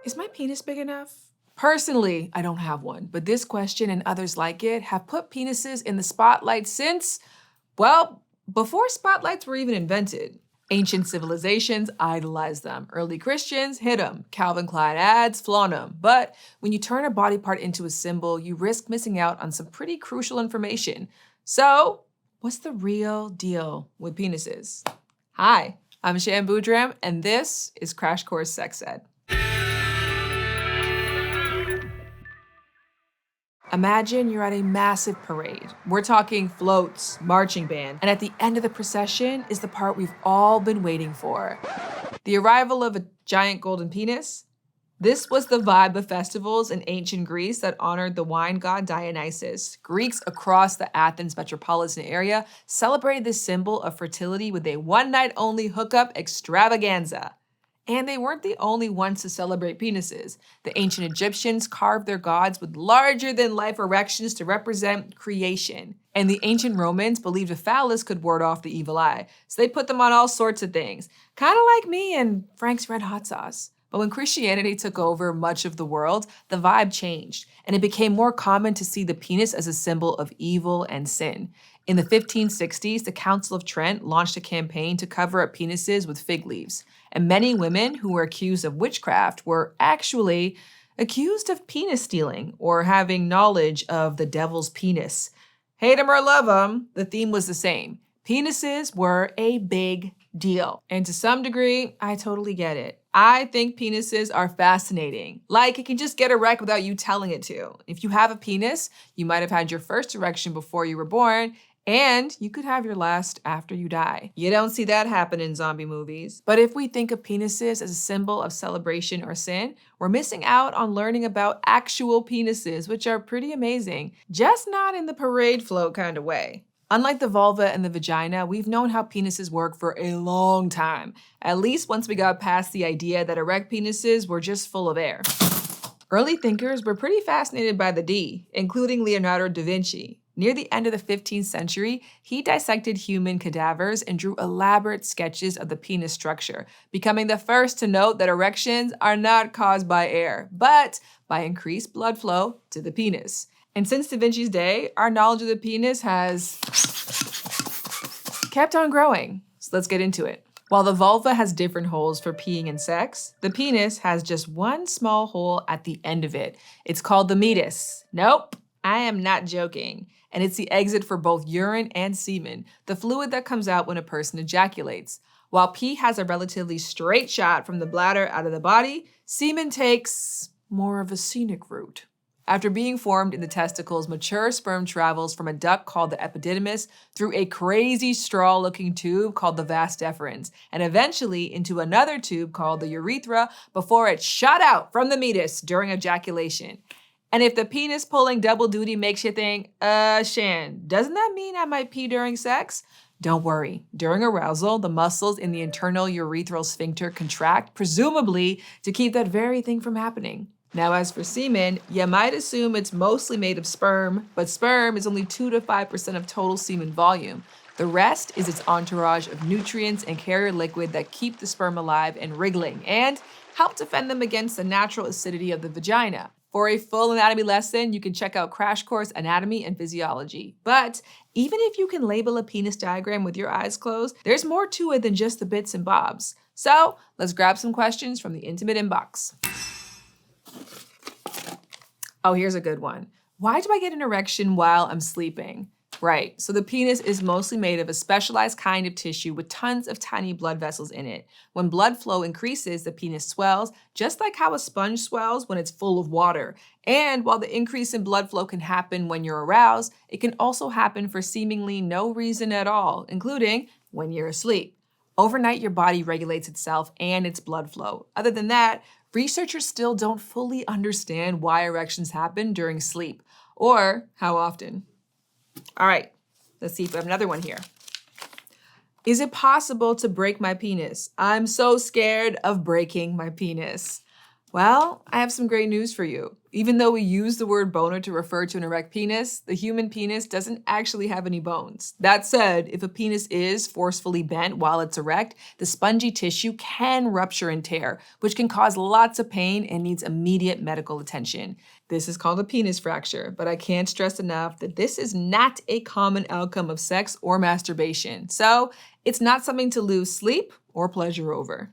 Is my penis big enough? Personally, I don't have one, but this question and others like it have put penises in the spotlight since, well, before spotlights were even invented. Ancient civilizations idolized them. Early Christians hit them. Calvin Klein ads flaunt them. But when you turn a body part into a symbol, you risk missing out on some pretty crucial information. So, what's the real deal with penises? Hi, I'm Shan Boudram, and this is Crash Course Sex Ed. Imagine you're at a massive parade. We're talking floats, marching band, and at the end of the procession is the part we've all been waiting for. The arrival of a giant golden penis. This was the vibe of festivals in ancient Greece that honored the wine god Dionysus. Greeks across the Athens metropolitan area celebrated this symbol of fertility with a one-night-only hookup extravaganza. And they weren't the only ones to celebrate penises. The ancient Egyptians carved their gods with larger-than-life erections to represent creation. And the ancient Romans believed a phallus could ward off the evil eye, so they put them on all sorts of things. Kind of like me and Frank's Red Hot Sauce. But when Christianity took over much of the world, the vibe changed, and it became more common to see the penis as a symbol of evil and sin. In the 1560s, the Council of Trent launched a campaign to cover up penises with fig leaves. And many women who were accused of witchcraft were actually accused of penis stealing or having knowledge of the devil's penis. Hate 'em or love 'em, the theme was the same. Penises were a big deal. And to some degree, I totally get it. I think penises are fascinating. Like, it can just get erect without you telling it to. If you have a penis, you might have had your first erection before you were born, and you could have your last after you die. You don't see that happen in zombie movies. But if we think of penises as a symbol of celebration or sin, we're missing out on learning about actual penises, which are pretty amazing, just not in the parade float kind of way. Unlike the vulva and the vagina, we've known how penises work for a long time, at least once we got past the idea that erect penises were just full of air. Early thinkers were pretty fascinated by the D, including Leonardo da Vinci. Near the end of the 15th century, he dissected human cadavers and drew elaborate sketches of the penis structure, becoming the first to note that erections are not caused by air, but by increased blood flow to the penis. And since Da Vinci's day, our knowledge of the penis has kept on growing. So let's get into it. While the vulva has different holes for peeing and sex, the penis has just one small hole at the end of it. It's called the meatus. Nope, I am not joking. And it's the exit for both urine and semen, the fluid that comes out when a person ejaculates. While pee has a relatively straight shot from the bladder out of the body, semen takes more of a scenic route. After being formed in the testicles, mature sperm travels from a duct called the epididymis through a crazy straw-looking tube called the vas deferens, and eventually into another tube called the urethra before it's shot out from the meatus during ejaculation. And if the penis pulling double duty makes you think, Shan, doesn't that mean I might pee during sex? Don't worry. During arousal, the muscles in the internal urethral sphincter contract, presumably to keep that very thing from happening. Now, as for semen, you might assume it's mostly made of sperm, but sperm is only 2 to 5% of total semen volume. The rest is its entourage of nutrients and carrier liquid that keep the sperm alive and wriggling and help defend them against the natural acidity of the vagina. For a full anatomy lesson, you can check out Crash Course Anatomy and Physiology. But even if you can label a penis diagram with your eyes closed, there's more to it than just the bits and bobs. So let's grab some questions from the intimate inbox. Oh, here's a good one. Why do I get an erection while I'm sleeping? Right, so the penis is mostly made of a specialized kind of tissue with tons of tiny blood vessels in it. When blood flow increases, the penis swells, just like how a sponge swells when it's full of water. And while the increase in blood flow can happen when you're aroused, it can also happen for seemingly no reason at all, including when you're asleep. Overnight, your body regulates itself and its blood flow. Other than that, researchers still don't fully understand why erections happen during sleep, or how often. All right, let's see if we have another one here. Is it possible to break my penis? I'm so scared of breaking my penis. Well, I have some great news for you. Even though we use the word boner to refer to an erect penis, the human penis doesn't actually have any bones. That said, if a penis is forcefully bent while it's erect, the spongy tissue can rupture and tear, which can cause lots of pain and needs immediate medical attention. This is called a penis fracture, but I can't stress enough that this is not a common outcome of sex or masturbation. So it's not something to lose sleep or pleasure over.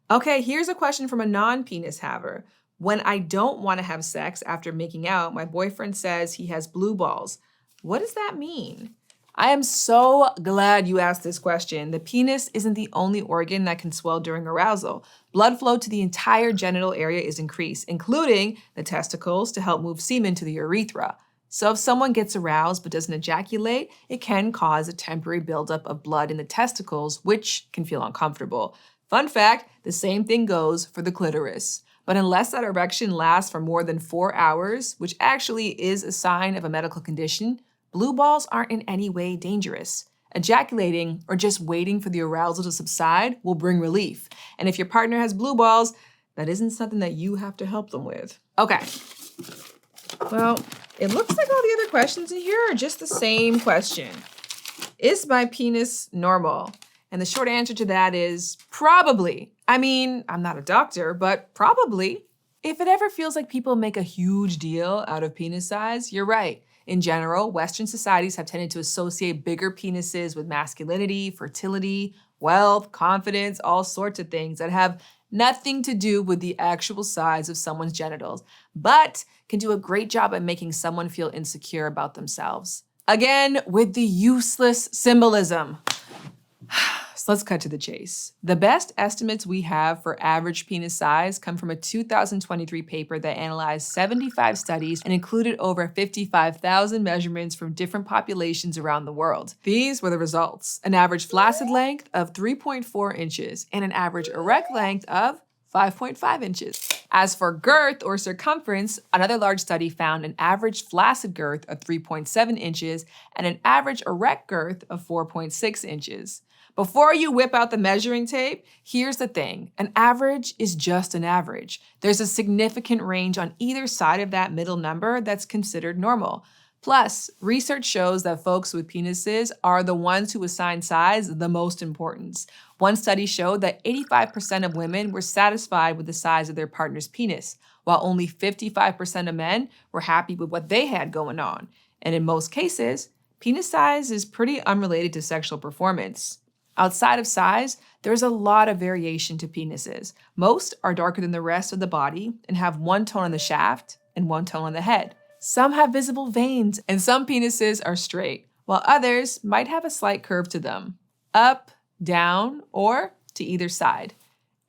Okay, here's a question from a non-penis haver. When I don't want to have sex after making out, my boyfriend says he has blue balls. What does that mean? I am so glad you asked this question. The penis isn't the only organ that can swell during arousal. Blood flow to the entire genital area is increased, including the testicles to help move semen to the urethra. So if someone gets aroused but doesn't ejaculate, it can cause a temporary buildup of blood in the testicles, which can feel uncomfortable. Fun fact, the same thing goes for the clitoris. But unless that erection lasts for more than 4 hours, which actually is a sign of a medical condition, blue balls aren't in any way dangerous. Ejaculating or just waiting for the arousal to subside will bring relief. And if your partner has blue balls, that isn't something that you have to help them with. Okay. Well, it looks like all the other questions in here are just the same question. Is my penis normal? And the short answer to that is probably. I mean, I'm not a doctor, but probably. If it ever feels like people make a huge deal out of penis size, you're right. In general, Western societies have tended to associate bigger penises with masculinity, fertility, wealth, confidence, all sorts of things that have nothing to do with the actual size of someone's genitals, but can do a great job at making someone feel insecure about themselves. Again, with the useless symbolism. So let's cut to the chase. The best estimates we have for average penis size come from a 2023 paper that analyzed 75 studies and included over 55,000 measurements from different populations around the world. These were the results: an average flaccid length of 3.4 inches and an average erect length of 5.5 inches. As for girth or circumference, another large study found an average flaccid girth of 3.7 inches and an average erect girth of 4.6 inches. Before you whip out the measuring tape, here's the thing. An average is just an average. There's a significant range on either side of that middle number that's considered normal. Plus, research shows that folks with penises are the ones who assign size the most importance. One study showed that 85% of women were satisfied with the size of their partner's penis, while only 55% of men were happy with what they had going on. And in most cases, penis size is pretty unrelated to sexual performance. Outside of size, there's a lot of variation to penises. Most are darker than the rest of the body and have one tone on the shaft and one tone on the head. Some have visible veins, and some penises are straight, while others might have a slight curve to them, up, down, or to either side.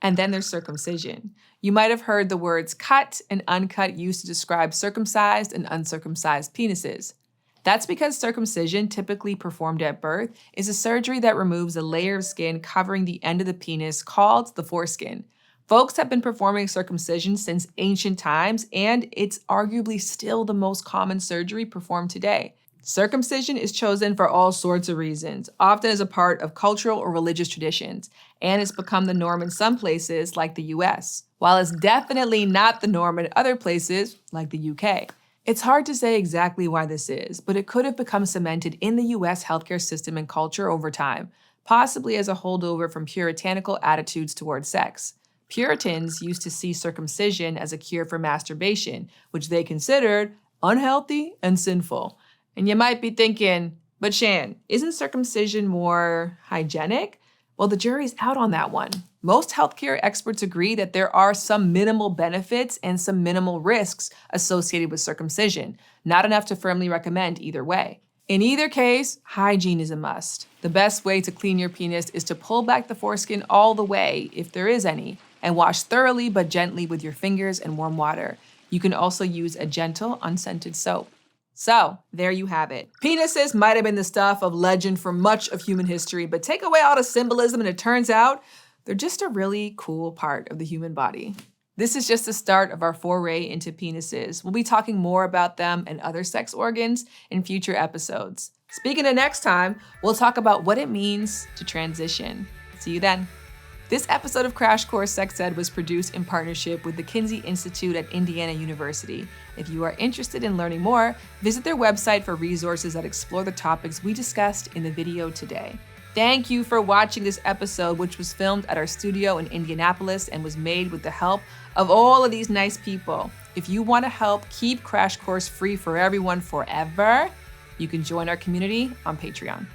And then there's circumcision. You might have heard the words cut and uncut used to describe circumcised and uncircumcised penises. That's because circumcision, typically performed at birth, is a surgery that removes a layer of skin covering the end of the penis called the foreskin. Folks have been performing circumcision since ancient times, and it's arguably still the most common surgery performed today. Circumcision is chosen for all sorts of reasons, often as a part of cultural or religious traditions, and it's become the norm in some places like the US, while it's definitely not the norm in other places like the UK. It's hard to say exactly why this is, but it could have become cemented in the US healthcare system and culture over time, possibly as a holdover from puritanical attitudes towards sex. Puritans used to see circumcision as a cure for masturbation, which they considered unhealthy and sinful. And you might be thinking, but Shan, isn't circumcision more hygienic? Well, the jury's out on that one. Most healthcare experts agree that there are some minimal benefits and some minimal risks associated with circumcision, not enough to firmly recommend either way. In either case, hygiene is a must. The best way to clean your penis is to pull back the foreskin all the way, if there is any, and wash thoroughly but gently with your fingers and warm water. You can also use a gentle, unscented soap. So, there you have it. Penises might have been the stuff of legend for much of human history, but take away all the symbolism and it turns out they're just a really cool part of the human body. This is just the start of our foray into penises. We'll be talking more about them and other sex organs in future episodes. Speaking of next time, we'll talk about what it means to transition. See you then. This episode of Crash Course Sex Ed was produced in partnership with the Kinsey Institute at Indiana University. If you are interested in learning more, visit their website for resources that explore the topics we discussed in the video today. Thank you for watching this episode, which was filmed at our studio in Indianapolis and was made with the help of all of these nice people. If you want to help keep Crash Course free for everyone forever, you can join our community on Patreon.